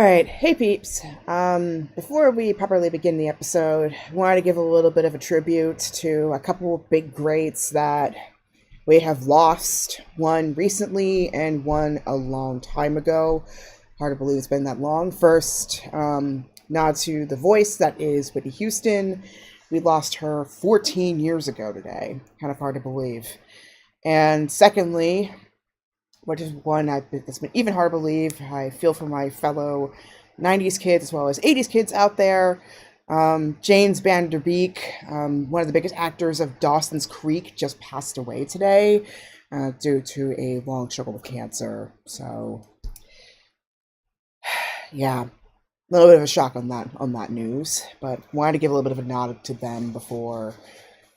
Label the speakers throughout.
Speaker 1: Alright, hey peeps. Before we properly begin the episode, I wanted to give a little bit of a tribute to a couple of big greats that we have lost. One recently and one a long time ago. Hard to believe it's been that long. First, nod to the voice, that is Whitney Houston. We lost her 14 years ago today. Kind of hard to believe. And secondly, which is one that's been even harder to believe. I feel for my fellow 90s kids as well as 80s kids out there. James Van Der Beek, one of the biggest actors of Dawson's Creek, just passed away today due to a long struggle with cancer. So, yeah, a little bit of a shock on that news, but wanted to give a little bit of a nod to them before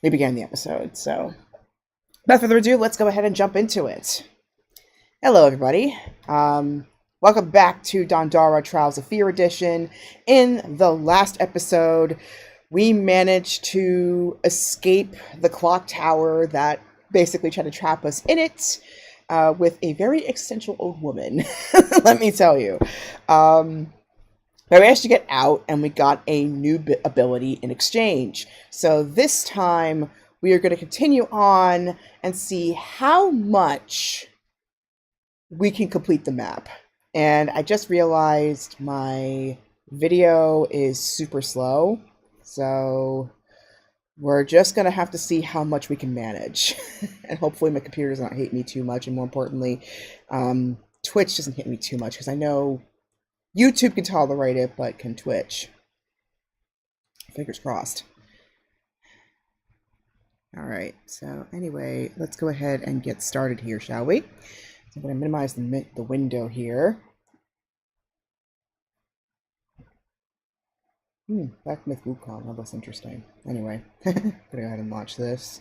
Speaker 1: we began the episode. So, without further ado, let's go ahead and jump into it. Hello, everybody. Welcome back to Dandara Trials of Fear Edition. In the last episode, we managed to escape the clock tower that basically tried to trap us in it with a very existential old woman, let me tell you. But we managed to get out, and we got a new ability in exchange. So this time, we are going to continue on and see how much we can complete the map. And I just realized my video is super slow, so we're just gonna have to see how much we can manage. And hopefully my computer does not hate me too much, and more importantly, Twitch doesn't hit me too much, because I know YouTube can tolerate it, but can Twitch? Fingers crossed. Alright, so anyway, let's go ahead and get started here, shall we? I'm going to minimize the window here. Back with Wukong. That looks interesting. Anyway, gonna go ahead and launch this.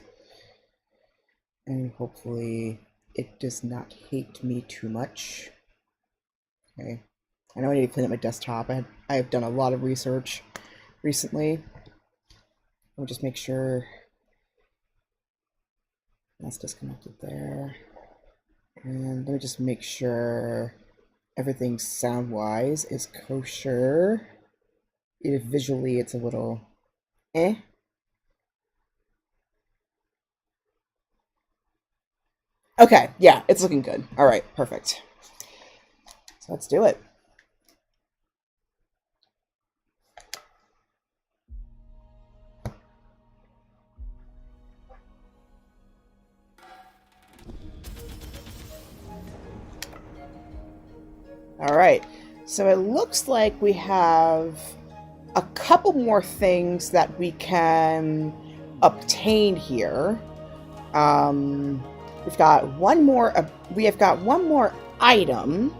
Speaker 1: And hopefully it does not hate me too much. Okay. I know I need to clean up my desktop. I have done a lot of research recently. I'll just make sure that's disconnected there. And let me just make sure everything sound-wise is kosher. If visually it's a little eh. Okay, yeah, it's looking good. All right, perfect. So let's do it. All right, so it looks like we have a couple more things that we can obtain here. We've got one more. We have got one more item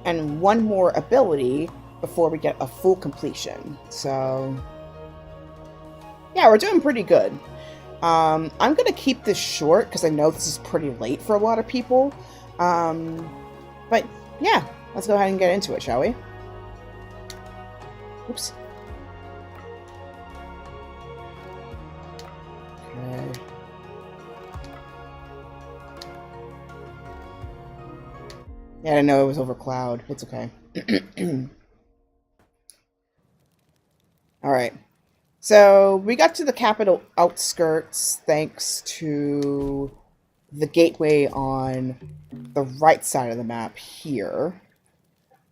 Speaker 1: and one more ability before we get a full completion. So, yeah, we're doing pretty good. I'm gonna keep this short because I know this is pretty late for a lot of people. But yeah. Let's go ahead and get into it, shall we? Oops. Okay. Yeah, I didn't know it was over cloud. It's okay. Alright. So, we got to the capital outskirts thanks to the gateway on the right side of the map here.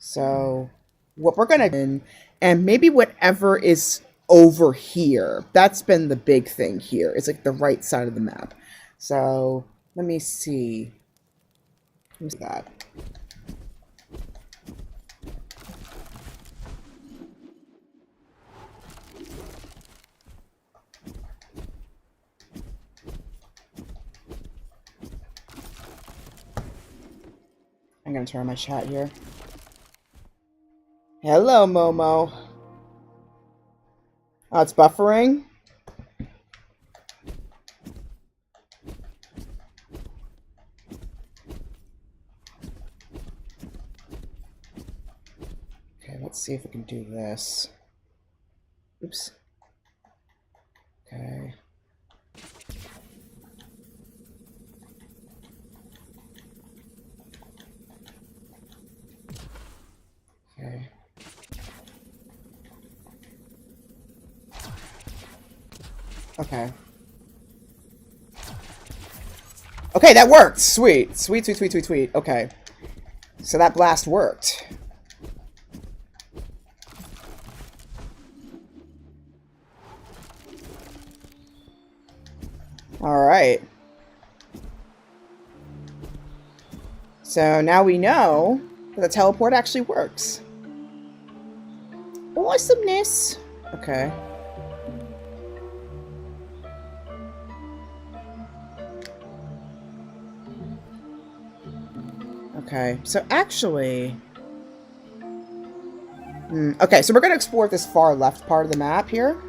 Speaker 1: So what we're going to do, and maybe whatever is over here, that's been the big thing here. It's like the right side of the map. So let me see. Let me see that. I'm going to turn on my chat here. Hello, Momo. Oh, it's buffering? Okay, let's see if we can do this. Oops. Okay. Okay. Okay. Okay, that worked! Sweet. Sweet, sweet, sweet, sweet, sweet. Okay. So that blast worked. Alright. So now we know that the teleport actually works. Awesomeness! Okay. Okay, so actually... okay, so we're going to explore this far left part of the map here.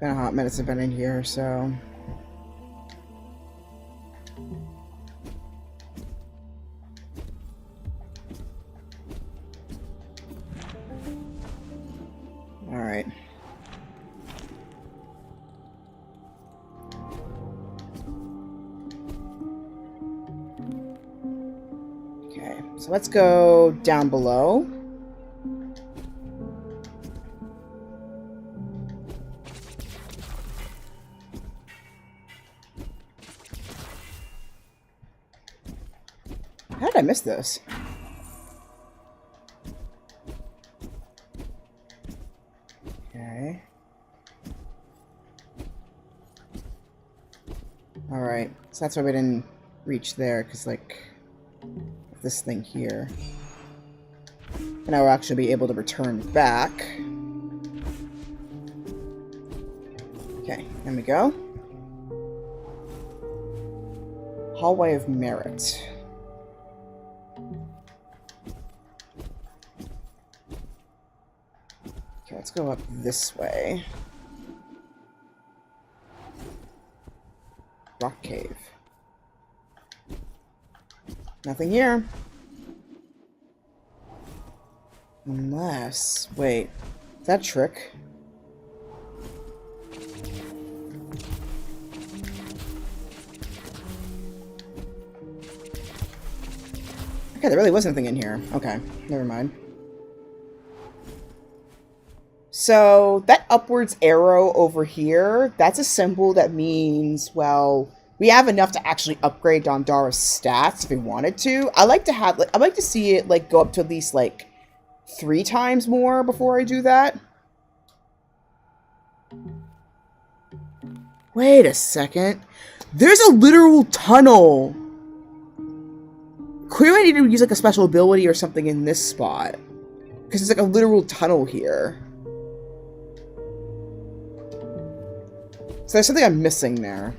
Speaker 1: Been a hot minute since I've been in here, so... Alright. Okay, so let's go down below. How did I miss this? Okay. Alright, so that's why we didn't reach there, because, like, this thing here. And I will actually be able to return back. Okay, there we go. Hallway of Merit. Okay, let's go up this way. Rock cave. Nothing here. Unless... wait. Is that a trick? Okay, there really was nothing in here. Okay, never mind. So, that upwards arrow over here, that's a symbol that means, well, we have enough to actually upgrade Dandara's stats if we wanted to. I like to have, like, I like to see it, like, go up to at least, like, 3 times more before I do that. Wait a second. There's a literal tunnel. Clearly I need to use, like, a special ability or something in this spot. Because there's, like, a literal tunnel here. So there's something I'm missing there.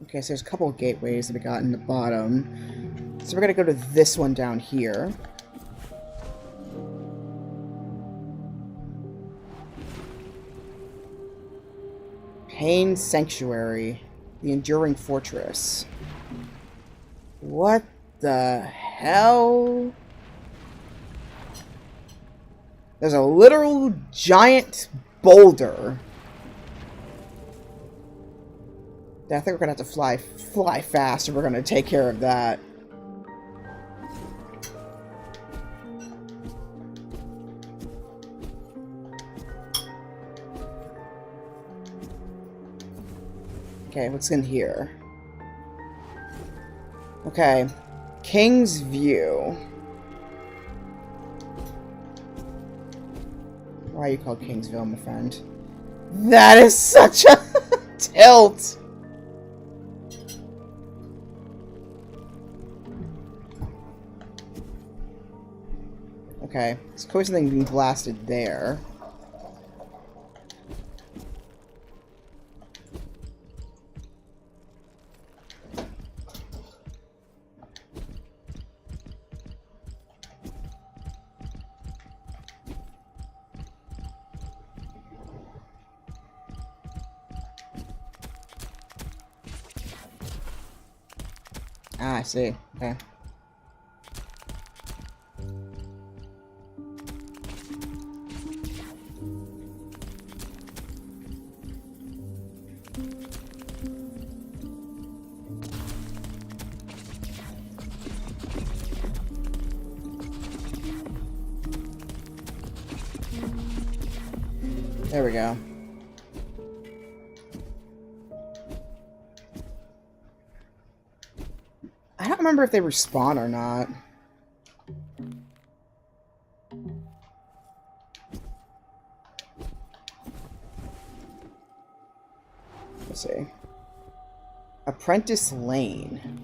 Speaker 1: Okay, so there's a couple of gateways that we got in the bottom. So we're going to go to this one down here. Pain Sanctuary. The Enduring Fortress. What the hell? There's a literal giant boulder. I think we're gonna have to fly fast, and we're gonna take care of that. Okay, what's in here? Okay, King's View. Why are you called Kingsville, my friend? That is such a tilt! Okay, so clearly something being blasted there. Ah, I see. Okay. There we go. I don't remember if they respawn or not. Let's see. Apprentice Lane.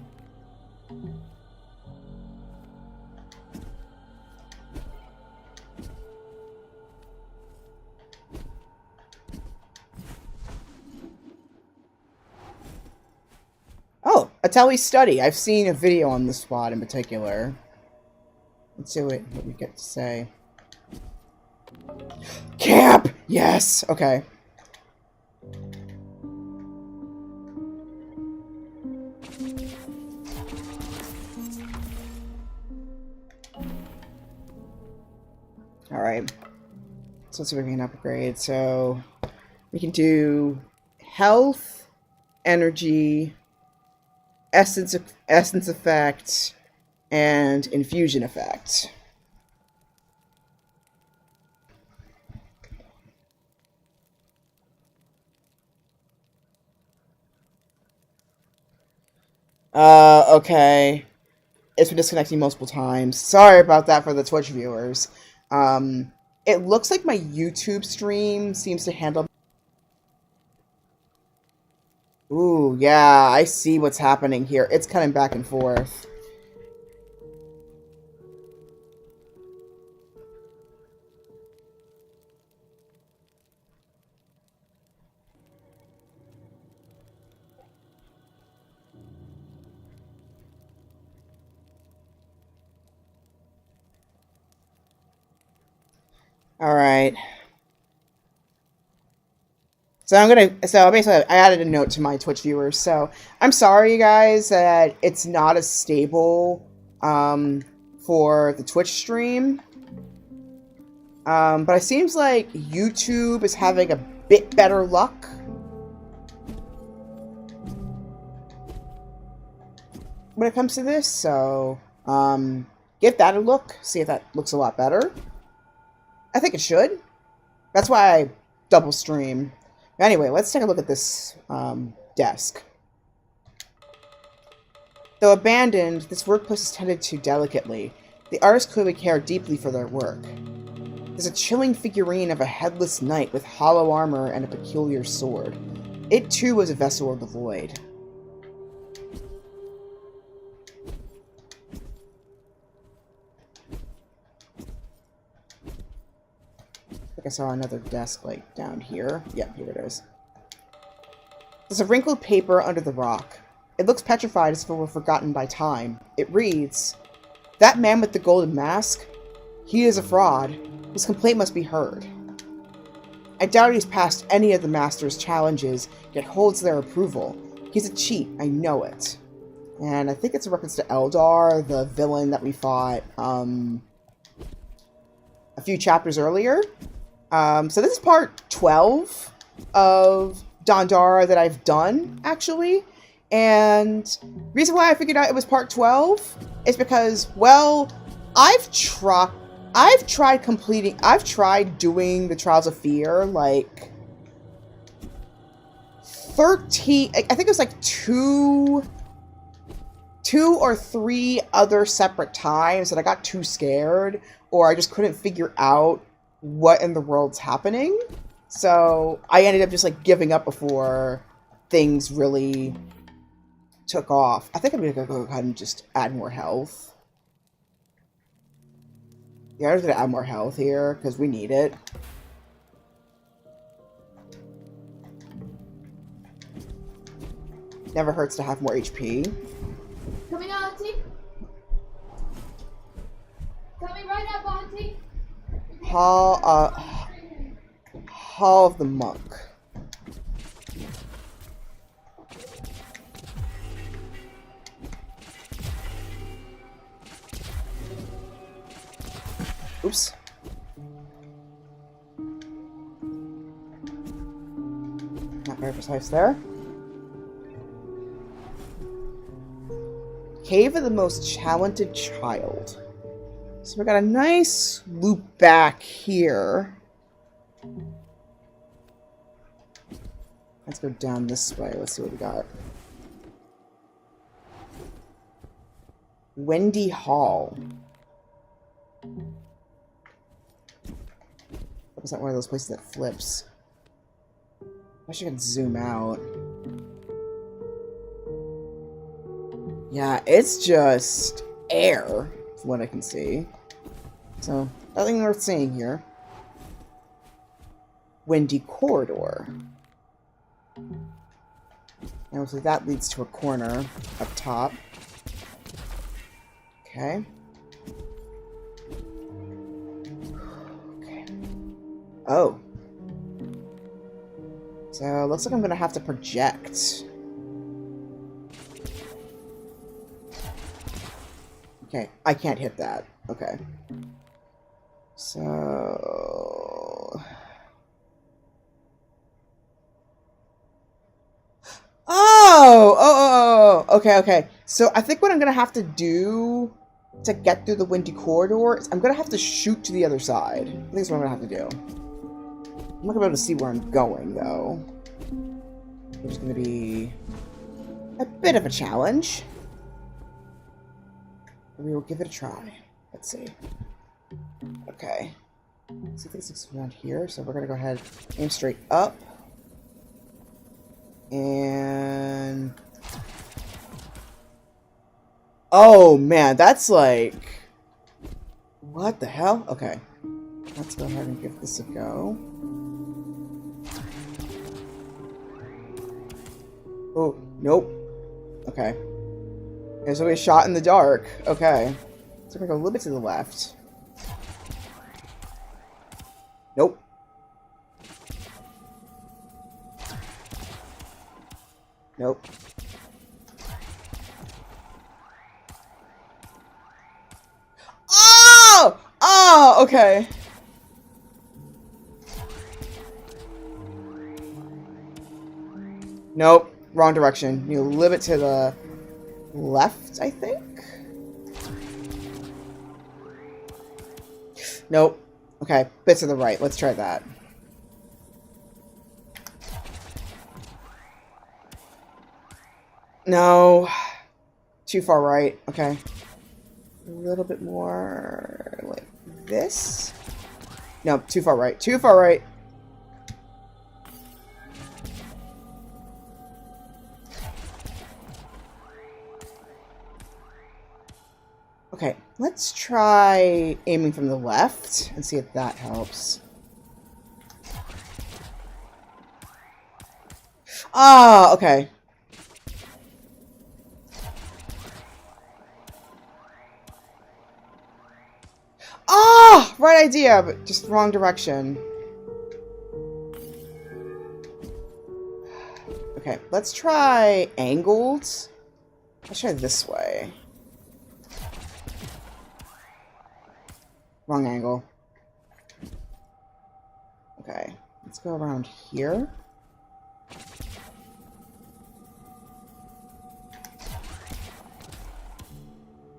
Speaker 1: Oh, Ateli's Study. I've seen a video on this spot in particular. Let's see what we get to say. Camp! Yes! Okay. Alright. So let's see if we can upgrade. So we can do health, energy, essence effect, and infusion effect. Okay. It's been disconnecting multiple times. Sorry about that for the Twitch viewers. It looks like my YouTube stream seems to handle... Ooh, yeah, I see what's happening here. It's cutting back and forth. Alright. So basically I added a note to my Twitch viewers. So I'm sorry, you guys, that it's not as stable for the Twitch stream. But it seems like YouTube is having a bit better luck. When it comes to this, so give that a look, see if that looks a lot better. I think it should. That's why I double stream. Anyway, let's take a look at this desk. Though abandoned, this workplace is tended to delicately. The artists clearly care deeply for their work. There's a chilling figurine of a headless knight with hollow armor and a peculiar sword. It too was a vessel of the void. I think I saw another desk, like, down here. Yep, here it is. There's a wrinkled paper under the rock. It looks petrified as if it were forgotten by time. It reads, "That man with the golden mask? He is a fraud. His complaint must be heard. I doubt he's passed any of the Master's challenges, yet holds their approval. He's a cheat, I know it." And I think it's a reference to Eldar, the villain that we fought a few chapters earlier. So this is part 12 of Dandara that I've done, actually. And the reason why I figured out it was part 12 is because, well, I've tried doing the Trials of Fear, like, 13, I think it was like two or three other separate times, and I got too scared, or I just couldn't figure out what in the world's happening. So I ended up just, like, giving up before things really took off. I think I'm gonna go ahead and just add more health. Yeah, I'm just gonna add more health here, because we need it. Never hurts to have more HP.
Speaker 2: Coming, Auntie. Coming right up, Auntie.
Speaker 1: Hall of the Monk. Oops. Not very precise there. Cave of the Most Talented Child. So we got a nice loop back here. Let's go down this way. Let's see what we got. Wendy Hall. Was that one of those places that flips? I wish I could zoom out. Yeah, it's just air, from what I can see. So, nothing worth seeing here. Windy Corridor. Now, so that leads to a corner up top. Okay. Okay. Oh. So, looks like I'm gonna have to project. Okay, I can't hit that. Okay. So... Oh! Okay. So I think what I'm gonna have to do to get through the Windy Corridor is I'm gonna have to shoot to the other side. I think that's what I'm gonna have to do. I'm not gonna be able to see where I'm going, though. It's gonna be a bit of a challenge. We will give it a try. Let's see. Okay. So I think it's around here, so we're gonna go ahead, aim straight up. And... oh, man, that's like... what the hell? Okay. Let's go ahead and give this a go. Oh, nope. Okay. There's always a shot in the dark. Okay. So we're gonna go a little bit to the left. Nope. Nope. Oh! Oh, okay. Nope. Wrong direction. You little bit to the left, I think? Nope. Okay, bit to the right. Let's try that. No. Too far right. Okay. A little bit more like this. No, too far right. Too far right. Okay, let's try aiming from the left and see if that helps. Ah, okay. Ah, right idea, but just wrong direction. Okay, let's try angled. Let's try this way. Wrong angle. Okay, let's go around here.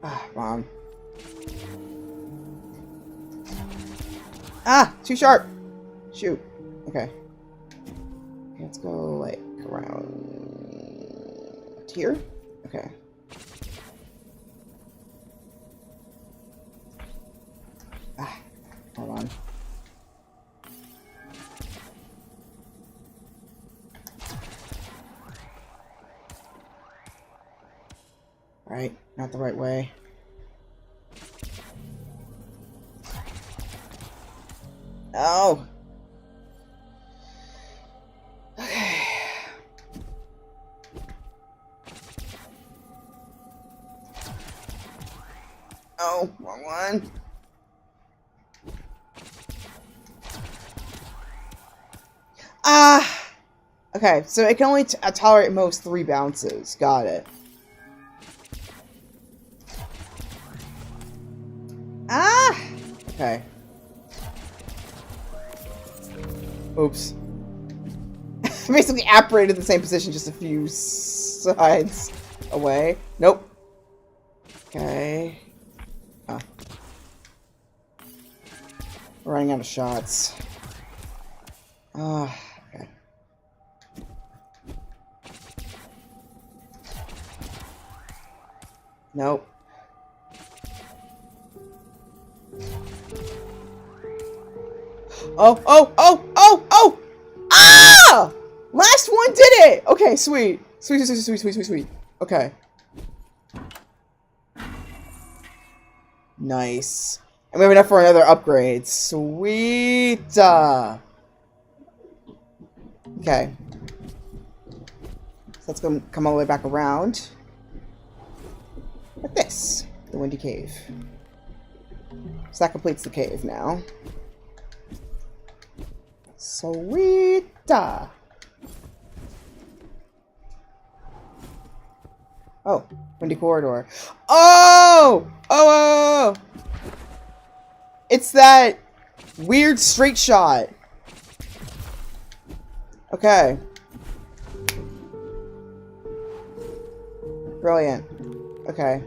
Speaker 1: Ah, wrong. Ah, too sharp. Shoot. Okay. Let's go like around here. Okay. Ah, hold on. Alright, not the right way. Oh, wrong one. Ah! Okay, so it can only tolerate most 3 bounces. Got it. Ah! Okay. Oops. Basically apparated in the same position, just a few sides away. Nope. Okay. Oh. We're running out of shots. Ah, okay. Nope. Oh, oh, oh, oh, oh! Ah! Last one did it! Okay, sweet. Sweet, sweet, sweet, sweet, sweet, sweet. Okay. Nice. And we have enough for another upgrade. Sweet! Okay. So let's go come all the way back around. Like this. The Windy Cave. So that completes the cave now. Sweet! Oh, Windy Corridor. Oh! Oh! Oh! It's that weird straight shot. Okay. Brilliant. Okay.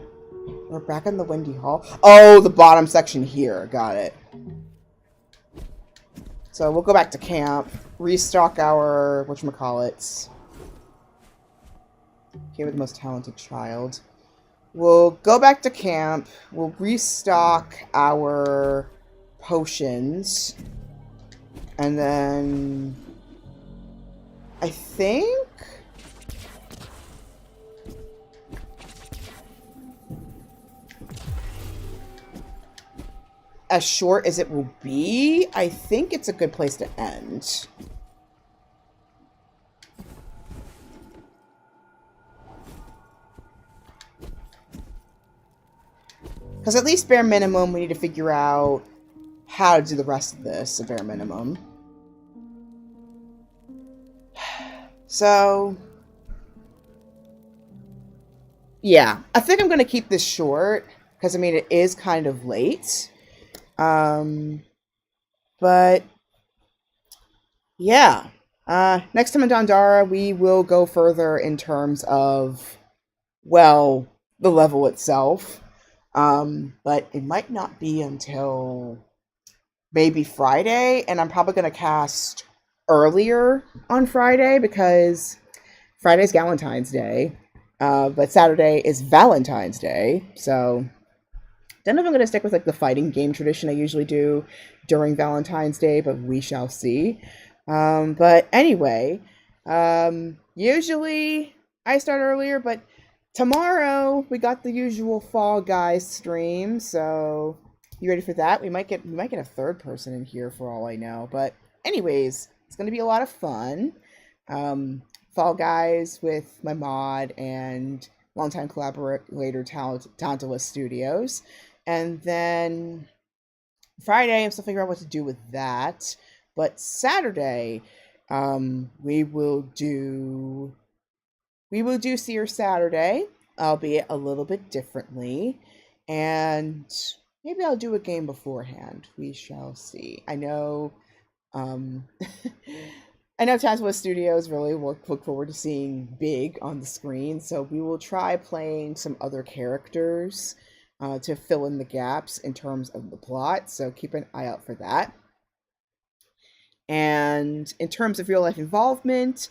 Speaker 1: We're back in the Windy Hall. Oh, the bottom section here. Got it. So we'll go back to camp. Restock our whatchamacallits. Okay, with the most talented child. We'll go back to camp. We'll restock our potions. And then I think as short as it will be, I think it's a good place to end. Because at least bare minimum, we need to figure out how to do the rest of this, a bare minimum. So, yeah, I think I'm going to keep this short, because, I mean, it is kind of late. But, yeah. Next time in Dandara, we will go further in terms of, well, the level itself. But it might not be until maybe Friday, and I'm probably going to cast earlier on Friday because Friday's Valentine's Day, but Saturday is Valentine's Day, so don't know if I'm going to stick with like the fighting game tradition I usually do during Valentine's Day, but we shall see. But anyway, usually I start earlier, but tomorrow we got the usual Fall Guys stream, so you ready for that? We might get a third person in here for all I know. But anyways, it's gonna be a lot of fun. Fall Guys with my mod and longtime collaborator Talentless Studios. And then Friday I'm still figuring out what to do with that. But Saturday, we will do Seer Saturday, albeit a little bit differently, and maybe I'll do a game beforehand. We shall see. I know, I know Talentless Studios really look forward to seeing Big on the screen, so we will try playing some other characters to fill in the gaps in terms of the plot. So keep an eye out for that. And in terms of real life involvement,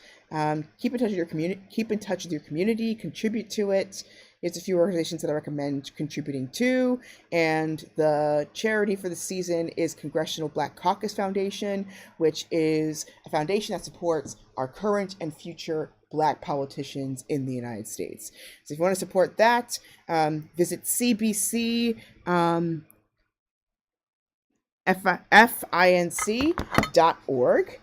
Speaker 1: keep in touch with your community. Keep in touch with your community. Contribute to it. There's a few organizations that I recommend contributing to, and the charity for the season is Congressional Black Caucus Foundation, which is a foundation that supports our current and future Black politicians in the United States. So if you want to support that, visit CBC. finc.org.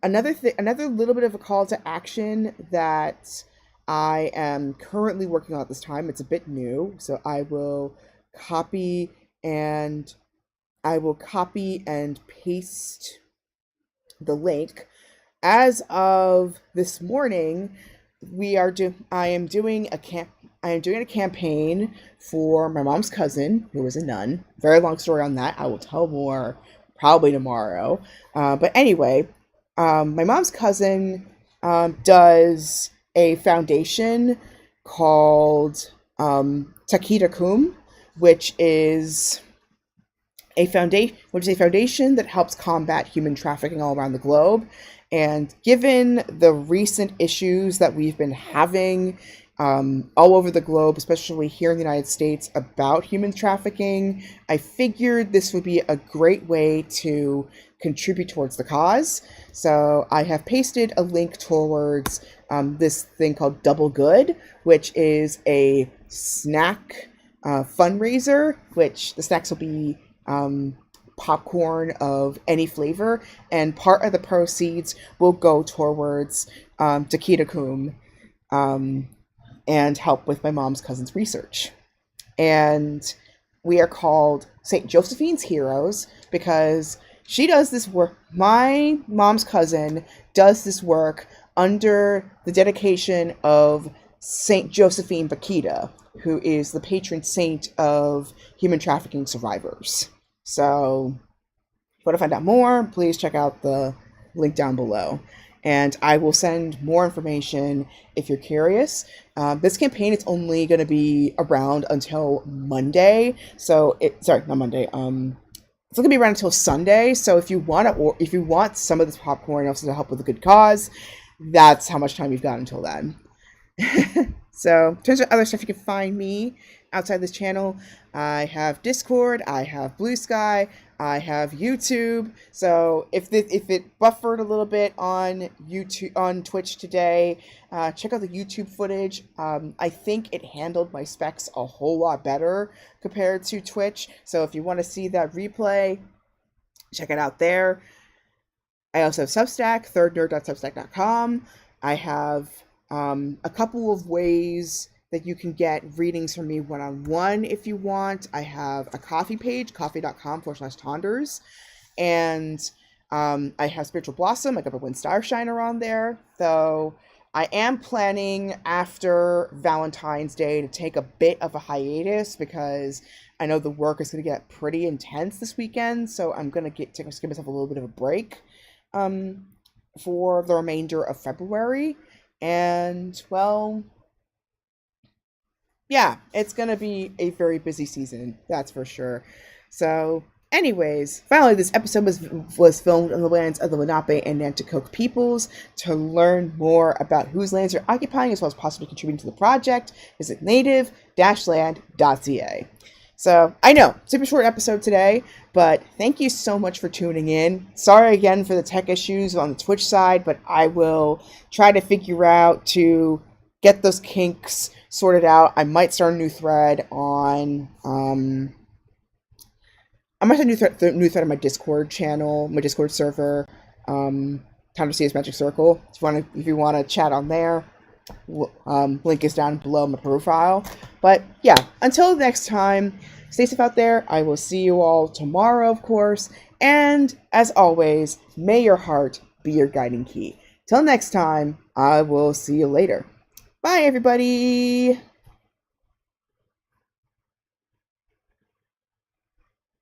Speaker 1: Another little bit of a call to action that I am currently working on at this time. It's a bit new, so I will copy and paste the link. As of this morning, I am doing a campaign for my mom's cousin, who is a nun. Very long story on that. I will tell more probably tomorrow. But anyway, my mom's cousin does a foundation called Takita-kun, which is a foundation that helps combat human trafficking all around the globe. And given the recent issues that we've been having all over the globe, especially here in the United States, about human trafficking, I figured this would be a great way to contribute towards the cause. So I have pasted a link towards this thing called Double Good, which is a snack fundraiser, which the snacks will be popcorn of any flavor, and part of the proceeds will go towards Takita-kun and help with my mom's cousin's research. And we are called St. Josephine's Heroes because she does this work. My mom's cousin does this work under the dedication of St. Josephine Bakita, who is the patron saint of human trafficking survivors. So, if you want to find out more, please check out the link down below. And I will send more information if you're curious. This campaign is only going to be around until Monday. Not Monday. It's going to be around until Sunday. So if you want some of this popcorn also to help with a good cause, that's how much time you've got until then. So, in terms of other stuff, you can find me outside this channel. I have Discord, I have Blue Sky, I have YouTube. So if it buffered a little bit on Twitch today, check out the YouTube footage. I think it handled my specs a whole lot better compared to Twitch. So if you want to see that replay, check it out there. I also have Substack, thirdnerd.substack.com. I have a couple of ways that you can get readings from me one-on-one if you want. I have a coffee page, coffee.com/Tonders. And I have Spiritual Blossom. I got a Wind Star Shiner on there. Though I am planning after Valentine's Day to take a bit of a hiatus because I know the work is going to get pretty intense this weekend. So I'm going to give myself a little bit of a break for the remainder of February. And, well, yeah, it's going to be a very busy season, that's for sure. So, anyways, finally, this episode was filmed on the lands of the Lenape and Nanticoke peoples. To learn more about whose lands you're occupying, as well as possibly contributing to the project, visit native-land.ca. So, I know, super short episode today, but thank you so much for tuning in. Sorry again for the tech issues on the Twitch side, but I will try to figure out to get those kinks sorted out. I might start a new thread on, I might have a new thread on my Discord channel, my Discord server, Time to See His Magic Circle. If you want to chat on there, link is down below my profile. But yeah, until next time, stay safe out there. I will see you all tomorrow, of course. And as always, may your heart be your guiding key. Till next time, I will see you later. Bye, everybody.